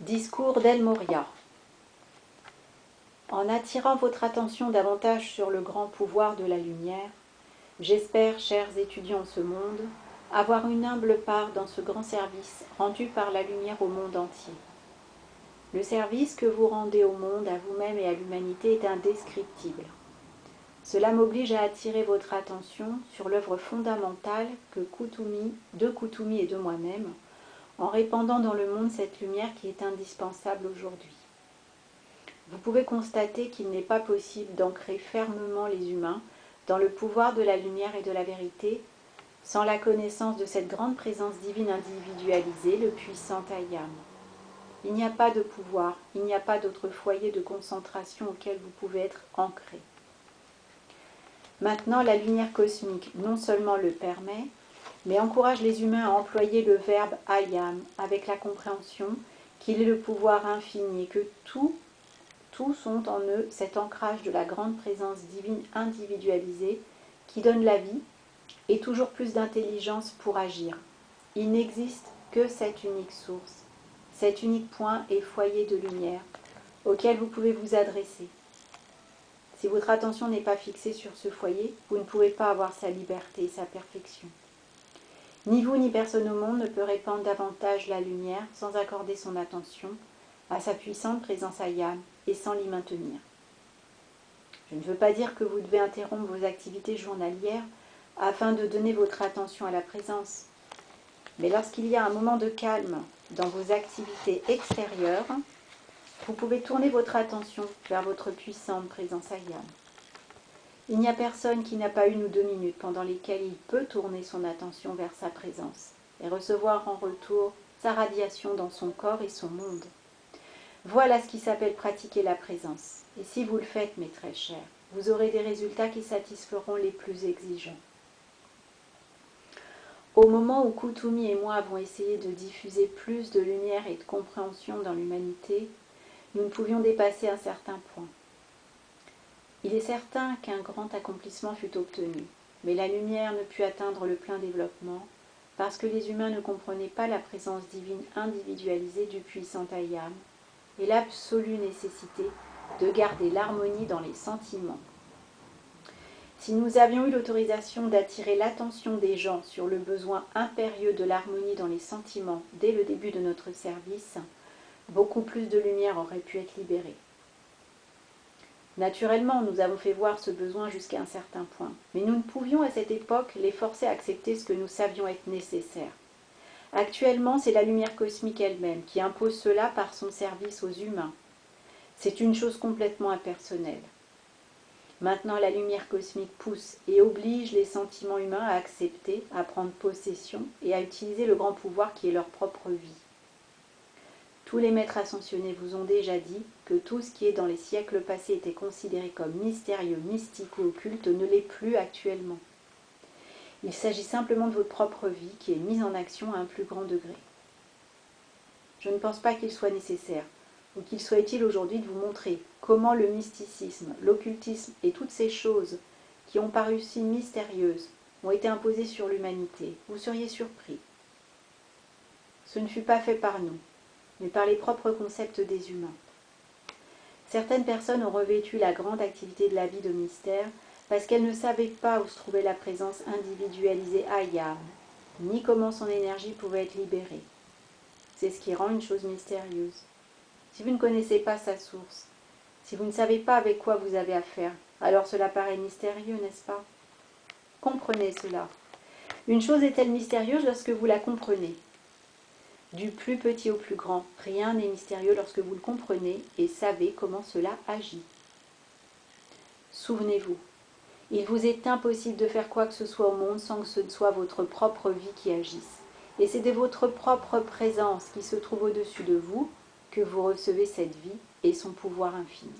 Discours d'El Morya. En attirant votre attention davantage sur le grand pouvoir de la lumière, j'espère, chers étudiants de ce monde, avoir une humble part dans ce grand service rendu par la lumière au monde entier. Le service que vous rendez au monde, à vous-même et à l'humanité est indescriptible. Cela m'oblige à attirer votre attention sur l'œuvre fondamentale de Koutoumi et de moi-même, en répandant dans le monde cette lumière qui est indispensable aujourd'hui. Vous pouvez constater qu'il n'est pas possible d'ancrer fermement les humains dans le pouvoir de la lumière et de la vérité sans la connaissance de cette grande présence divine individualisée, le puissant Ayam. Il n'y a pas de pouvoir, il n'y a pas d'autre foyer de concentration auquel vous pouvez être ancré. Maintenant, la lumière cosmique non seulement le permet, mais encourage les humains à employer le verbe Ayam avec la compréhension qu'il est le pouvoir infini et que tous ont en eux cet ancrage de la grande présence divine individualisée qui donne la vie et toujours plus d'intelligence pour agir. Il n'existe que cette unique source, cet unique point et foyer de lumière auquel vous pouvez vous adresser. Si votre attention n'est pas fixée sur ce foyer, vous ne pouvez pas avoir sa liberté et sa perfection. Ni vous ni personne au monde ne peut répandre davantage la lumière sans accorder son attention à sa puissante présence Ayam et sans l'y maintenir. Je ne veux pas dire que vous devez interrompre vos activités journalières afin de donner votre attention à la présence. Mais lorsqu'il y a un moment de calme dans vos activités extérieures, vous pouvez tourner votre attention vers votre puissante présence Ayam. Il n'y a personne qui n'a pas 1 ou 2 minutes pendant lesquelles il peut tourner son attention vers sa présence et recevoir en retour sa radiation dans son corps et son monde. Voilà ce qui s'appelle pratiquer la présence. Et si vous le faites, mes très chers, vous aurez des résultats qui satisferont les plus exigeants. Au moment où Koutoumi et moi avons essayé de diffuser plus de lumière et de compréhension dans l'humanité, nous ne pouvions dépasser un certain point. Il est certain qu'un grand accomplissement fut obtenu, mais la lumière ne put atteindre le plein développement parce que les humains ne comprenaient pas la présence divine individualisée du puissant Ayam et l'absolue nécessité de garder l'harmonie dans les sentiments. Si nous avions eu l'autorisation d'attirer l'attention des gens sur le besoin impérieux de l'harmonie dans les sentiments dès le début de notre service, beaucoup plus de lumière aurait pu être libérée. Naturellement, nous avons fait voir ce besoin jusqu'à un certain point, mais nous ne pouvions à cette époque les forcer à accepter ce que nous savions être nécessaire. Actuellement, c'est la lumière cosmique elle-même qui impose cela par son service aux humains. C'est une chose complètement impersonnelle. Maintenant, la lumière cosmique pousse et oblige les sentiments humains à accepter, à prendre possession et à utiliser le grand pouvoir qui est leur propre vie. Tous les maîtres ascensionnés vous ont déjà dit que tout ce qui est dans les siècles passés était considéré comme mystérieux, mystique ou occulte ne l'est plus actuellement. Il s'agit simplement de votre propre vie qui est mise en action à un plus grand degré. Je ne pense pas qu'il soit nécessaire ou qu'il soit utile aujourd'hui de vous montrer comment le mysticisme, l'occultisme et toutes ces choses qui ont paru si mystérieuses ont été imposées sur l'humanité. Vous seriez surpris. Ce ne fut pas fait par nous, mais par les propres concepts des humains. Certaines personnes ont revêtu la grande activité de la vie de mystère parce qu'elles ne savaient pas où se trouvait la présence individualisée Ayam, ni comment son énergie pouvait être libérée. C'est ce qui rend une chose mystérieuse. Si vous ne connaissez pas sa source, si vous ne savez pas avec quoi vous avez affaire, alors cela paraît mystérieux, n'est-ce pas? Comprenez cela. Une chose est-elle mystérieuse lorsque vous la comprenez? Du plus petit au plus grand, rien n'est mystérieux lorsque vous le comprenez et savez comment cela agit. Souvenez-vous, il vous est impossible de faire quoi que ce soit au monde sans que ce ne soit votre propre vie qui agisse. Et c'est de votre propre présence qui se trouve au-dessus de vous que vous recevez cette vie et son pouvoir infini.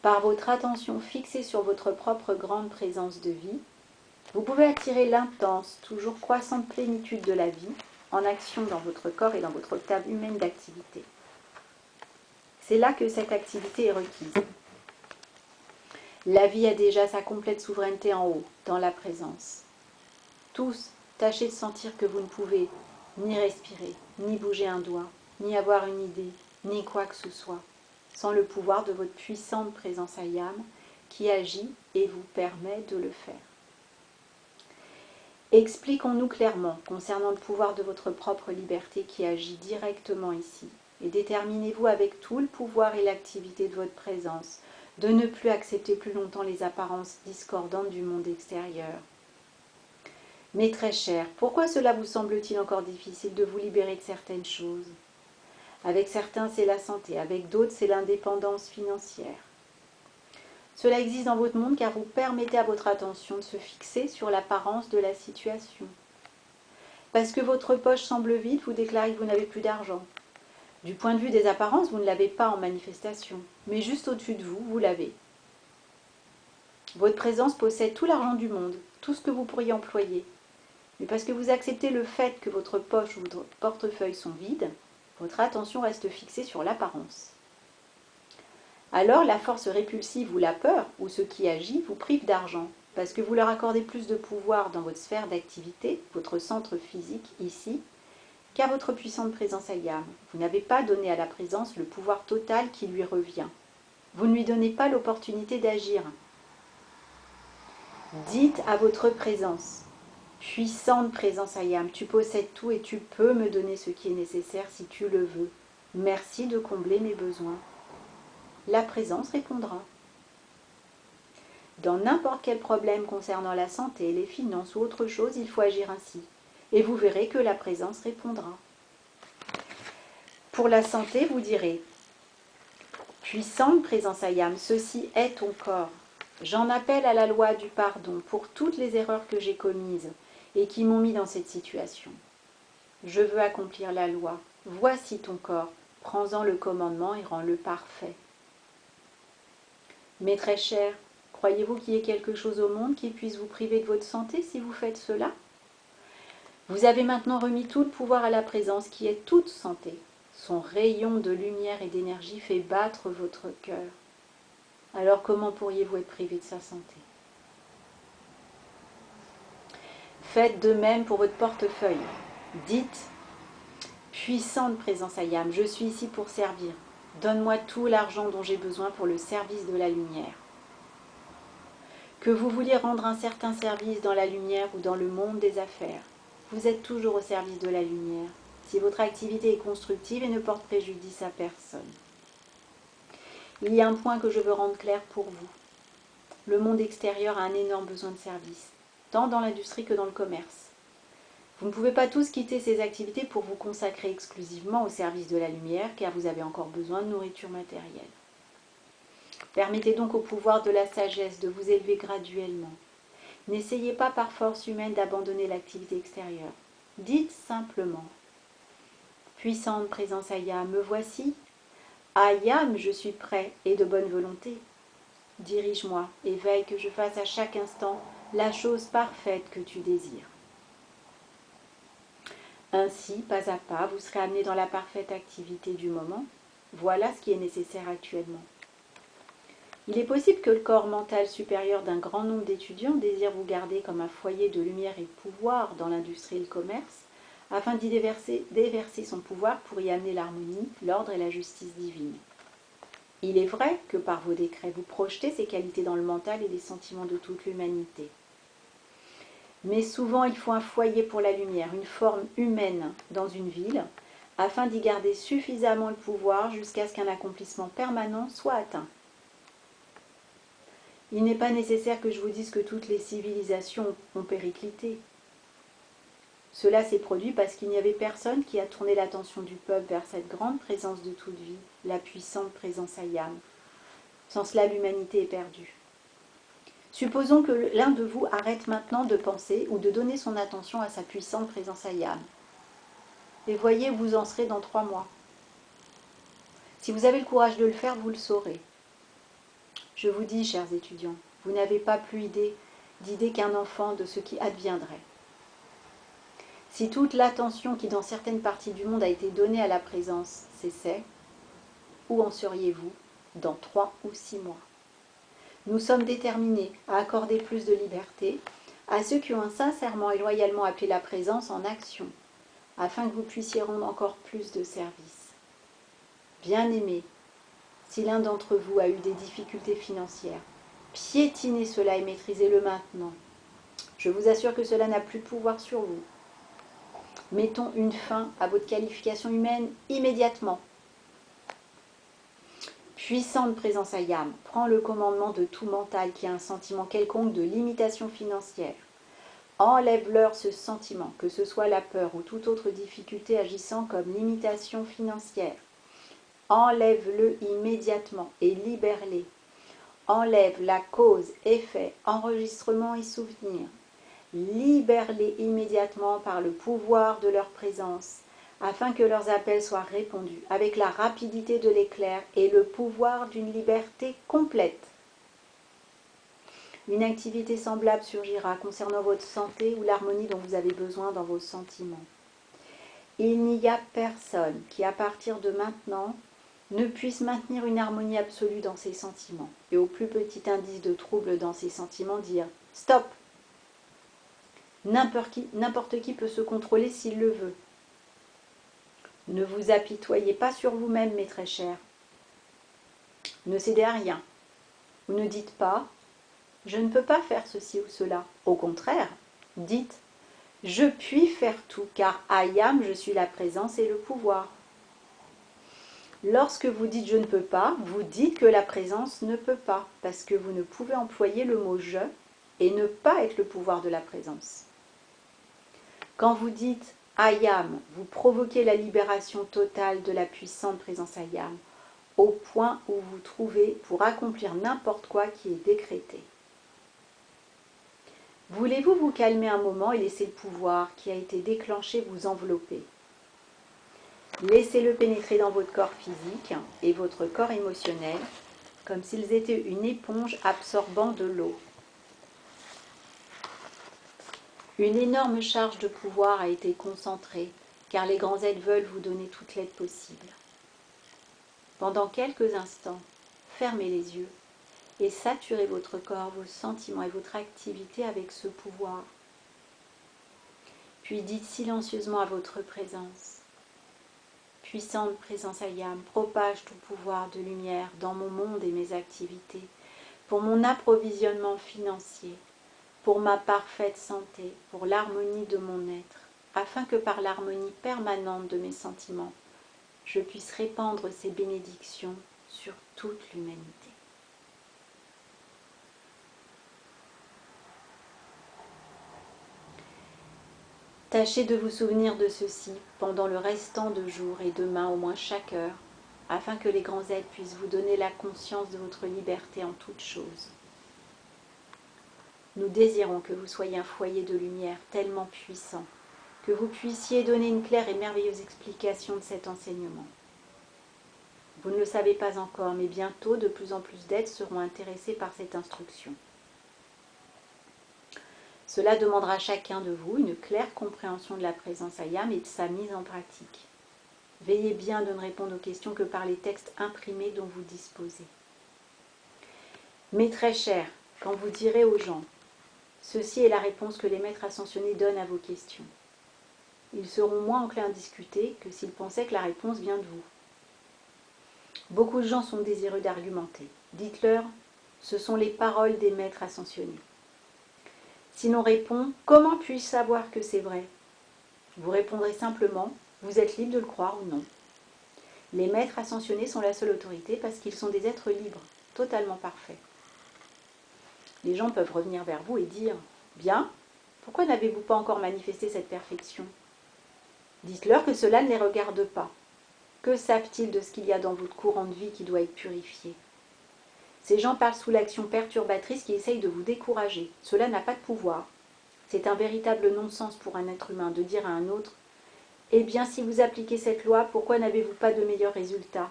Par votre attention fixée sur votre propre grande présence de vie, vous pouvez attirer l'intense, toujours croissante plénitude de la vie en action dans votre corps et dans votre octave humaine d'activité. C'est là que cette activité est requise. La vie a déjà sa complète souveraineté en haut, dans la présence. Tous, tâchez de sentir que vous ne pouvez ni respirer, ni bouger un doigt, ni avoir une idée, ni quoi que ce soit, sans le pouvoir de votre puissante présence Ayam qui agit et vous permet de le faire. Expliquons-nous clairement concernant le pouvoir de votre propre liberté qui agit directement ici, et déterminez-vous avec tout le pouvoir et l'activité de votre présence de ne plus accepter plus longtemps les apparences discordantes du monde extérieur. Mais très cher, pourquoi cela vous semble-t-il encore difficile de vous libérer de certaines choses? Avec certains, c'est la santé, avec d'autres, c'est l'indépendance financière. Cela existe dans votre monde car vous permettez à votre attention de se fixer sur l'apparence de la situation. Parce que votre poche semble vide, vous déclarez que vous n'avez plus d'argent. Du point de vue des apparences, vous ne l'avez pas en manifestation, mais juste au-dessus de vous, vous l'avez. Votre présence possède tout l'argent du monde, tout ce que vous pourriez employer. Mais parce que vous acceptez le fait que votre poche ou votre portefeuille sont vides, votre attention reste fixée sur l'apparence. Alors la force répulsive ou la peur, ou ce qui agit, vous prive d'argent, parce que vous leur accordez plus de pouvoir dans votre sphère d'activité, votre centre physique ici, qu'à votre puissante présence Ayam. Vous n'avez pas donné à la présence le pouvoir total qui lui revient. Vous ne lui donnez pas l'opportunité d'agir. Dites à votre présence, puissante présence Ayam, tu possèdes tout et tu peux me donner ce qui est nécessaire si tu le veux. Merci de combler mes besoins. La présence répondra. Dans n'importe quel problème concernant la santé, les finances ou autre chose, il faut agir ainsi. Et vous verrez que la présence répondra. Pour la santé, vous direz, puissante présence Ayam, ceci est ton corps. J'en appelle à la loi du pardon pour toutes les erreurs que j'ai commises et qui m'ont mis dans cette situation. Je veux accomplir la loi. Voici ton corps. Prends-en le commandement et rends-le parfait. Mais très cher, croyez-vous qu'il y ait quelque chose au monde qui puisse vous priver de votre santé si vous faites cela? Vous avez maintenant remis tout le pouvoir à la présence qui est toute santé. Son rayon de lumière et d'énergie fait battre votre cœur. Alors comment pourriez-vous être privé de sa santé? Faites de même pour votre portefeuille. Dites, puissante présence Ayam, je suis ici pour servir. Donne-moi tout l'argent dont j'ai besoin pour le service de la lumière. Que vous vouliez rendre un certain service dans la lumière ou dans le monde des affaires, vous êtes toujours au service de la lumière, si votre activité est constructive et ne porte préjudice à personne. Il y a un point que je veux rendre clair pour vous. Le monde extérieur a un énorme besoin de service, tant dans l'industrie que dans le commerce. Vous ne pouvez pas tous quitter ces activités pour vous consacrer exclusivement au service de la lumière, car vous avez encore besoin de nourriture matérielle. Permettez donc au pouvoir de la sagesse de vous élever graduellement. N'essayez pas par force humaine d'abandonner l'activité extérieure. Dites simplement, puissante présence Ayam, me voici. Ayam, je suis prêt et de bonne volonté. Dirige-moi et veille que je fasse à chaque instant la chose parfaite que tu désires. Ainsi, pas à pas, vous serez amené dans la parfaite activité du moment. Voilà ce qui est nécessaire actuellement. Il est possible que le corps mental supérieur d'un grand nombre d'étudiants désire vous garder comme un foyer de lumière et de pouvoir dans l'industrie et le commerce, afin d'y déverser son pouvoir pour y amener l'harmonie, l'ordre et la justice divine. Il est vrai que par vos décrets, vous projetez ces qualités dans le mental et les sentiments de toute l'humanité. Mais souvent, il faut un foyer pour la lumière, une forme humaine dans une ville, afin d'y garder suffisamment le pouvoir jusqu'à ce qu'un accomplissement permanent soit atteint. Il n'est pas nécessaire que je vous dise que toutes les civilisations ont périclité. Cela s'est produit parce qu'il n'y avait personne qui a tourné l'attention du peuple vers cette grande présence de toute vie, la puissante présence Ayam. Sans cela, l'humanité est perdue. Supposons que l'un de vous arrête maintenant de penser ou de donner son attention à sa puissante présence Ayam. Et voyez où vous en serez dans 3 mois. Si vous avez le courage de le faire, vous le saurez. Je vous dis, chers étudiants, vous n'avez pas plus d'idée qu'un enfant de ce qui adviendrait. Si toute l'attention qui dans certaines parties du monde a été donnée à la présence cessait, où en seriez-vous dans 3 ou 6 mois? Nous sommes déterminés à accorder plus de liberté à ceux qui ont sincèrement et loyalement appelé la présence en action, afin que vous puissiez rendre encore plus de service. Bien-aimés, si l'un d'entre vous a eu des difficultés financières, piétinez cela et maîtrisez-le maintenant. Je vous assure que cela n'a plus de pouvoir sur vous. Mettons une fin à votre qualification humaine immédiatement. Puissante présence Ayam, prends le commandement de tout mental qui a un sentiment quelconque de limitation financière. Enlève-leur ce sentiment, que ce soit la peur ou toute autre difficulté agissant comme limitation financière. Enlève-le immédiatement et libère-les. Enlève la cause, effet, enregistrement et souvenir. Libère-les immédiatement par le pouvoir de leur présence, afin que leurs appels soient répondus avec la rapidité de l'éclair et le pouvoir d'une liberté complète. Une activité semblable surgira concernant votre santé ou l'harmonie dont vous avez besoin dans vos sentiments. Il n'y a personne qui, à partir de maintenant, ne puisse maintenir une harmonie absolue dans ses sentiments et au plus petit indice de trouble dans ses sentiments dire « Stop !» N'importe qui peut se contrôler s'il le veut. Ne vous apitoyez pas sur vous-même, mes très chers. Ne cédez à rien. Vous ne dites pas « Je ne peux pas faire ceci ou cela ». Au contraire, dites « Je puis faire tout, car Ayam, je suis la présence et le pouvoir ». Lorsque vous dites « je ne peux pas », vous dites que la présence ne peut pas, parce que vous ne pouvez employer le mot « je » et ne pas être le pouvoir de la présence. Quand vous dites « Ayam », vous provoquez la libération totale de la puissante présence Ayam, au point où vous trouvez pour accomplir n'importe quoi qui est décrété. Voulez-vous vous calmer un moment et laisser le pouvoir qui a été déclenché vous envelopper? Laissez-le pénétrer dans votre corps physique et votre corps émotionnel, comme s'ils étaient une éponge absorbant de l'eau. Une énorme charge de pouvoir a été concentrée, car les grands êtres veulent vous donner toute l'aide possible. Pendant quelques instants, fermez les yeux et saturez votre corps, vos sentiments et votre activité avec ce pouvoir. Puis dites silencieusement à votre présence. Puissante présence Ayam, propage ton pouvoir de lumière dans mon monde et mes activités, pour mon approvisionnement financier, pour ma parfaite santé, pour l'harmonie de mon être, afin que par l'harmonie permanente de mes sentiments, je puisse répandre ces bénédictions sur toute l'humanité. Tâchez de vous souvenir de ceci pendant le restant de jour et demain au moins chaque heure, afin que les grands êtres puissent vous donner la conscience de votre liberté en toutes choses. Nous désirons que vous soyez un foyer de lumière tellement puissant que vous puissiez donner une claire et merveilleuse explication de cet enseignement. Vous ne le savez pas encore, mais bientôt de plus en plus d'êtres seront intéressés par cette instruction. Cela demandera à chacun de vous une claire compréhension de la présence Ayam et de sa mise en pratique. Veillez bien de ne répondre aux questions que par les textes imprimés dont vous disposez. Mes très chers, quand vous direz aux gens « Ceci est la réponse que les maîtres ascensionnés donnent à vos questions », ils seront moins enclins à discuter que s'ils pensaient que la réponse vient de vous. Beaucoup de gens sont désireux d'argumenter. Dites-leur « Ce sont les paroles des maîtres ascensionnés ». Si l'on répond « Comment puis-je savoir que c'est vrai ?» Vous répondrez simplement « Vous êtes libre de le croire ou non ». Les maîtres ascensionnés sont la seule autorité parce qu'ils sont des êtres libres, totalement parfaits. Les gens peuvent revenir vers vous et dire « Bien, pourquoi n'avez-vous pas encore manifesté cette perfection ?» Dites-leur que cela ne les regarde pas. Que savent-ils de ce qu'il y a dans votre courant de vie qui doit être purifié? Ces gens parlent sous l'action perturbatrice qui essaye de vous décourager. Cela n'a pas de pouvoir. C'est un véritable non-sens pour un être humain de dire à un autre « Eh bien, si vous appliquez cette loi, pourquoi n'avez-vous pas de meilleurs résultats ?»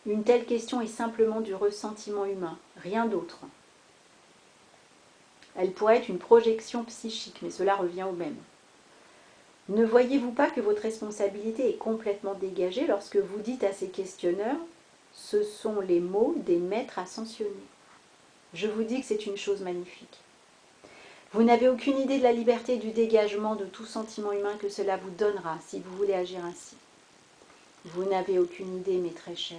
Une telle question est simplement du ressentiment humain, rien d'autre. Elle pourrait être une projection psychique, mais cela revient au même. Ne voyez-vous pas que votre responsabilité est complètement dégagée lorsque vous dites à ces questionneurs « Ce sont les mots des maîtres ascensionnés ». Je vous dis que c'est une chose magnifique. Vous n'avez aucune idée de la liberté et du dégagement de tout sentiment humain que cela vous donnera si vous voulez agir ainsi. Vous n'avez aucune idée, mes très chers,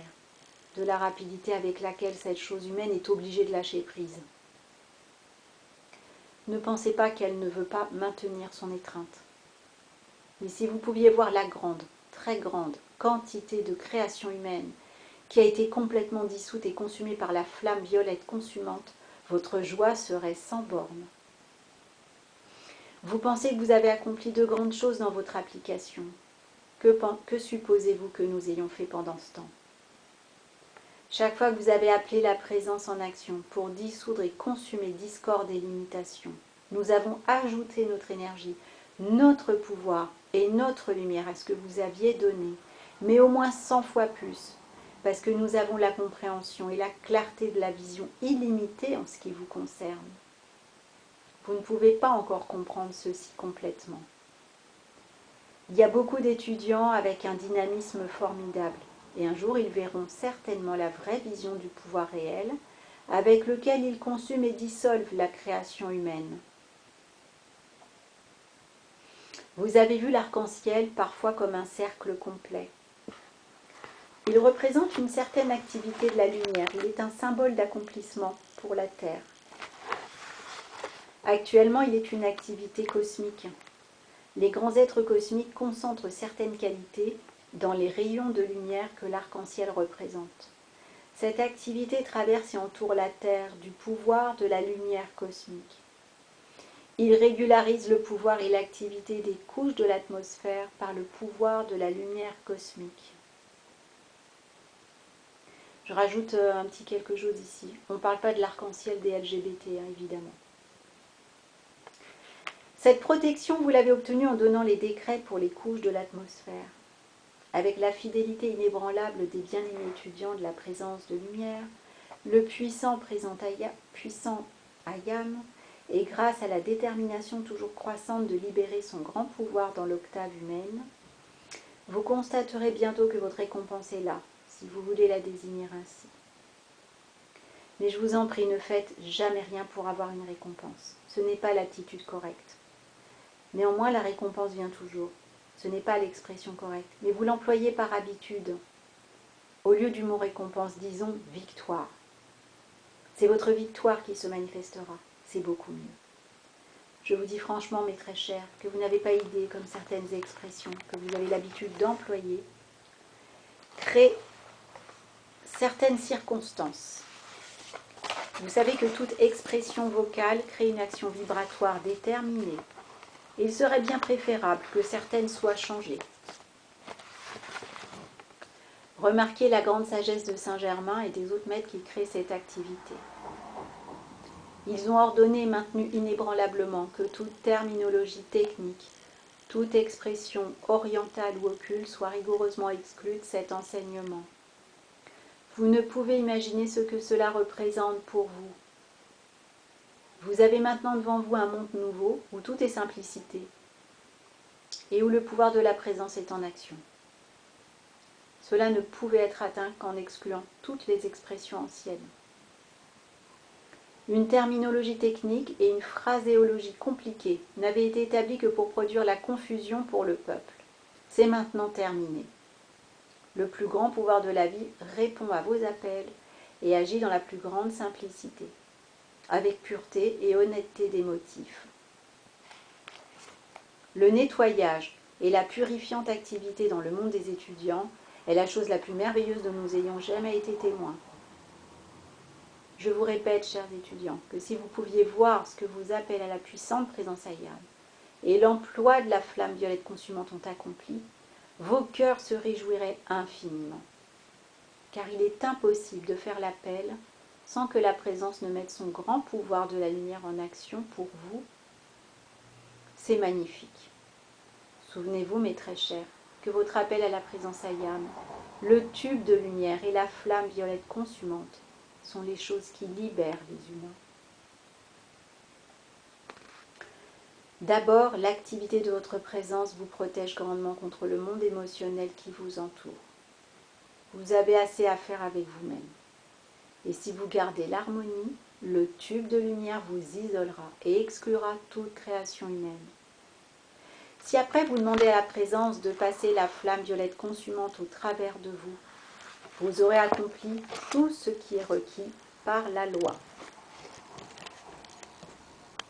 de la rapidité avec laquelle cette chose humaine est obligée de lâcher prise. Ne pensez pas qu'elle ne veut pas maintenir son étreinte. Mais si vous pouviez voir la grande, très grande quantité de création humaine qui a été complètement dissoute et consumée par la flamme violette consumante, votre joie serait sans borne. Vous pensez que vous avez accompli de grandes choses dans votre application. Que supposez-vous que nous ayons fait pendant ce temps? Chaque fois que vous avez appelé la présence en action pour dissoudre et consumer discorde et limitation, nous avons ajouté notre énergie, notre pouvoir et notre lumière à ce que vous aviez donné, mais au moins 100 fois plus, parce que nous avons la compréhension et la clarté de la vision illimitée en ce qui vous concerne. Vous ne pouvez pas encore comprendre ceci complètement. Il y a beaucoup d'étudiants avec un dynamisme formidable, et un jour ils verront certainement la vraie vision du pouvoir réel, avec lequel ils consument et dissolvent la création humaine. Vous avez vu l'arc-en-ciel parfois comme un cercle complet. Il représente une certaine activité de la lumière, il est un symbole d'accomplissement pour la Terre. Actuellement, il est une activité cosmique. Les grands êtres cosmiques concentrent certaines qualités dans les rayons de lumière que l'arc-en-ciel représente. Cette activité traverse et entoure la Terre du pouvoir de la lumière cosmique. Il régularise le pouvoir et l'activité des couches de l'atmosphère par le pouvoir de la lumière cosmique. Je rajoute un petit quelque chose ici. On ne parle pas de l'arc-en-ciel des LGBT, évidemment. Cette protection, vous l'avez obtenue en donnant les décrets pour les couches de l'atmosphère. Avec la fidélité inébranlable des bien-aimés étudiants de la présence de lumière, le puissant Ayam, et grâce à la détermination toujours croissante de libérer son grand pouvoir dans l'octave humaine, vous constaterez bientôt que votre récompense est là, si vous voulez la désigner ainsi. Mais je vous en prie, ne faites jamais rien pour avoir une récompense. Ce n'est pas l'attitude correcte. Néanmoins, la récompense vient toujours. Ce n'est pas l'expression correcte, mais vous l'employez par habitude. Au lieu du mot récompense, disons victoire. C'est votre victoire qui se manifestera. C'est beaucoup mieux. Je vous dis franchement, mes très chers, que vous n'avez pas idée, comme certaines expressions que vous avez l'habitude d'employer, créent certaines circonstances. Vous savez que toute expression vocale crée une action vibratoire déterminée. Il serait bien préférable que certaines soient changées. Remarquez la grande sagesse de Saint-Germain et des autres maîtres qui créent cette activité. Ils ont ordonné et maintenu inébranlablement que toute terminologie technique, toute expression orientale ou occulte soit rigoureusement exclue de cet enseignement. Vous ne pouvez imaginer ce que cela représente pour vous. Vous avez maintenant devant vous un monde nouveau où tout est simplicité et où le pouvoir de la présence est en action. Cela ne pouvait être atteint qu'en excluant toutes les expressions anciennes. Une terminologie technique et une phraséologie compliquée n'avaient été établies que pour produire la confusion pour le peuple. C'est maintenant terminé. Le plus grand pouvoir de la vie répond à vos appels et agit dans la plus grande simplicité, avec pureté et honnêteté des motifs. Le nettoyage et la purifiante activité dans le monde des étudiants est la chose la plus merveilleuse dont nous ayons jamais été témoins. Je vous répète, chers étudiants, que si vous pouviez voir ce que vos appels à la puissante présence Ayam et l'emploi de la flamme violette consumante ont accompli, vos cœurs se réjouiraient infiniment. Car il est impossible de faire l'appel sans que la présence ne mette son grand pouvoir de la lumière en action pour vous. C'est magnifique. Souvenez-vous, mes très chers, que votre appel à la présence Ayam, le tube de lumière et la flamme violette consumante sont les choses qui libèrent les humains. D'abord, l'activité de votre présence vous protège grandement contre le monde émotionnel qui vous entoure. Vous avez assez à faire avec vous-même. Et si vous gardez l'harmonie, le tube de lumière vous isolera et exclura toute création humaine. Si après vous demandez à la présence de passer la flamme violette consumante au travers de vous, vous aurez accompli tout ce qui est requis par la loi.